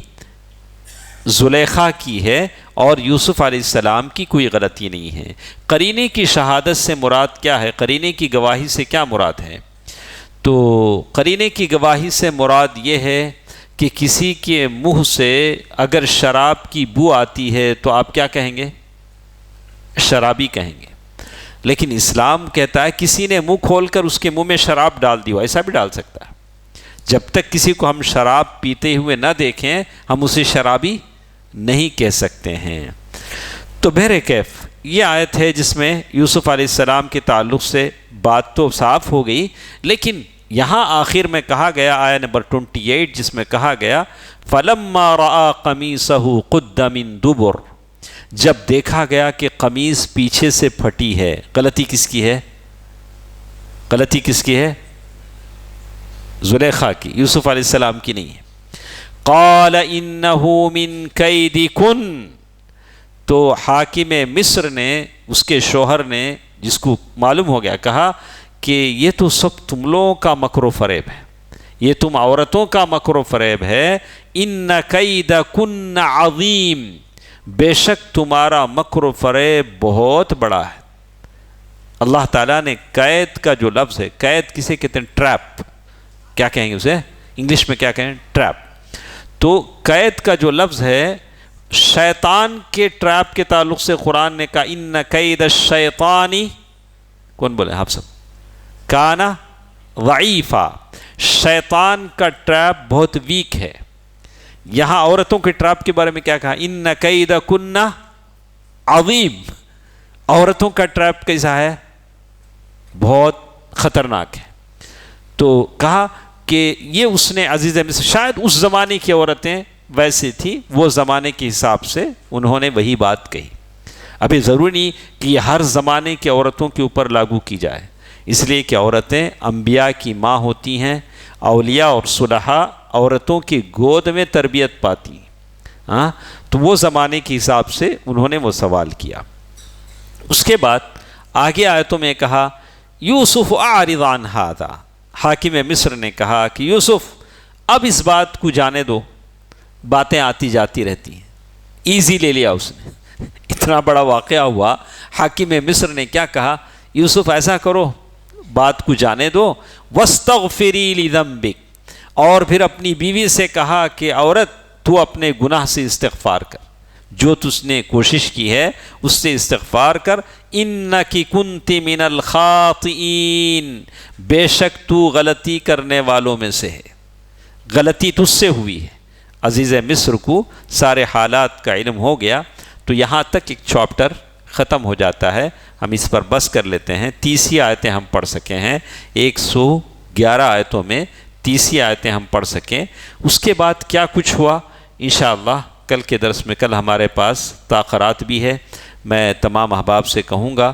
زلیخا کی ہے اور یوسف علیہ السلام کی کوئی غلطی نہیں ہے۔ قرینے کی شہادت سے مراد کیا ہے، قرینے کی گواہی سے کیا مراد ہے؟ تو قرینے کی گواہی سے مراد یہ ہے کہ کسی کے منہ سے اگر شراب کی بو آتی ہے تو آپ کیا کہیں گے؟ شرابی کہیں گے۔ لیکن اسلام کہتا ہے کسی نے منہ کھول کر اس کے منہ میں شراب ڈال دی ہو، ایسا بھی ڈال سکتا ہے۔ جب تک کسی کو ہم شراب پیتے ہوئے نہ دیکھیں ہم اسے شرابی نہیں کہہ سکتے ہیں۔ تو بہرکیف یہ آیت ہے جس میں یوسف علیہ السلام کے تعلق سے بات تو صاف ہو گئی، لیکن یہاں آخر میں کہا گیا آیت نمبر 28 جس میں کہا گیا فَلَمَّا رَآ قَمِيصَهُ قُدَّ مِن دُبُرٍ، جب دیکھا گیا کہ قمیص پیچھے سے پھٹی ہے۔ غلطی کس کی ہے؟ غلطی کس کی ہے؟ زلیخا کی، یوسف علیہ السلام کی نہیں ہے۔ قال انہ من کیدکن، تو حاکم مصر نے، اس کے شوہر نے، جس کو معلوم ہو گیا، کہا کہ یہ تو سب تم لوگوں کا مکر و فریب ہے، یہ تم عورتوں کا مکر و فریب ہے۔ ان کیدکن عظیم، بے شک تمہارا مکر و فریب بہت بڑا ہے۔ اللہ تعالیٰ نے قید کا جو لفظ ہے، قید کسے کہتے ہیں؟ ٹریپ، کیا کہیں گے اسے انگلش میں؟ کیا کہیں؟ ٹریپ۔ تو قید کا جو لفظ ہے شیطان کے ٹریپ کے تعلق سے قرآن نے کہا ان کید الشیطان، کون بولے آپ سب؟ کان ضعیفا، شیطان کا ٹریپ بہت ویک ہے۔ یہاں عورتوں کے ٹریپ کے بارے میں کیا کہا؟ ان کیدکن عظیم، عورتوں کا ٹریپ کیسا ہے؟ بہت خطرناک ہے۔ تو کہا کہ یہ اس نے عزیز مصر، شاید اس زمانے کی عورتیں ویسے تھی، وہ زمانے کے حساب سے انہوں نے وہی بات کہی۔ ابھی ضروری نہیں کہ یہ ہر زمانے کی عورتوں کے اوپر لاگو کی جائے، اس لیے کہ عورتیں انبیاء کی ماں ہوتی ہیں، اولیاء اور صلحاء عورتوں کی گود میں تربیت پاتی ہیں۔ ہاں، تو وہ زمانے کے حساب سے انہوں نے وہ سوال کیا۔ اس کے بعد آگے آیتوں میں کہا یوسف اعرض عن ھذا، حاکم مصر نے کہا کہ یوسف اب اس بات کو جانے دو، باتیں آتی جاتی رہتی ہیں، ایزی لے لیا اس نے۔ اتنا بڑا واقعہ ہوا، حاکم مصر نے کیا کہا، یوسف ایسا کرو بات کو جانے دو، واستغفری لذنبک، اور پھر اپنی بیوی سے کہا کہ عورت تو اپنے گناہ سے استغفار کر، جو تس نے کوشش کی ہے اس سے استغفار کر، انکی کنت من الخاطئین، بے شک تو غلطی کرنے والوں میں سے ہے، غلطی تجھ سے ہوئی ہے۔ عزیز مصر کو سارے حالات کا علم ہو گیا، تو یہاں تک ایک چاپٹر ختم ہو جاتا ہے، ہم اس پر بس کر لیتے ہیں۔ 30 آیتیں ہم پڑھ سکے ہیں، 111 آیتوں میں 30 آیتیں ہم پڑھ سکیں۔ اس کے بعد کیا کچھ ہوا انشاءاللہ کل کے درس میں، کل ہمارے پاس تاخرات بھی ہے، میں تمام احباب سے کہوں گا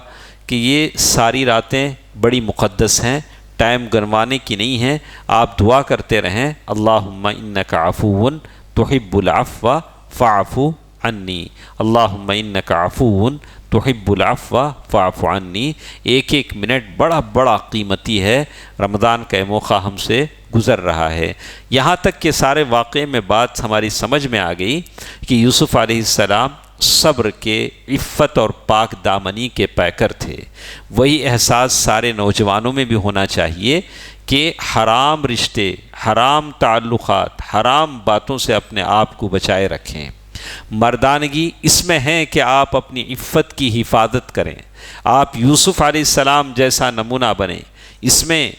کہ یہ ساری راتیں بڑی مقدس ہیں، ٹائم گنوانے کی نہیں ہیں۔ آپ دعا کرتے رہیں، اللہم انک عفو تحب العفو فاعف عنی، اللہم انک عفو تحب العفو فاعف عنی۔ ایک ایک منٹ بڑا بڑا قیمتی ہے، رمضان کا یہ موقع ہم سے گزر رہا ہے۔ یہاں تک کہ سارے واقعے میں بات ہماری سمجھ میں آ گئی کہ یوسف علیہ السلام صبر کے، عفت اور پاک دامنی کے پیکر تھے۔ وہی احساس سارے نوجوانوں میں بھی ہونا چاہیے کہ حرام رشتے، حرام تعلقات، حرام باتوں سے اپنے آپ کو بچائے رکھیں۔ مردانگی اس میں ہے کہ آپ اپنی عفت کی حفاظت کریں، آپ یوسف علیہ السلام جیسا نمونہ بنیں۔ اس میں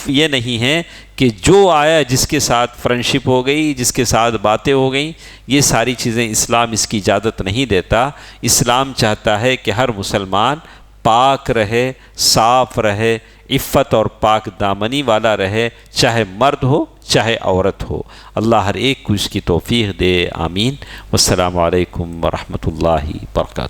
یہ نہیں ہے کہ جو آیا جس کے ساتھ فرینڈشپ ہو گئی، جس کے ساتھ باتیں ہو گئیں، یہ ساری چیزیں اسلام اس کی اجازت نہیں دیتا۔ اسلام چاہتا ہے کہ ہر مسلمان پاک رہے، صاف رہے، عفت اور پاک دامنی والا رہے، چاہے مرد ہو چاہے عورت ہو۔ اللہ ہر ایک کو اس کی توفیق دے، آمین۔ والسلام علیکم ورحمۃ اللہ وبرکاتہ۔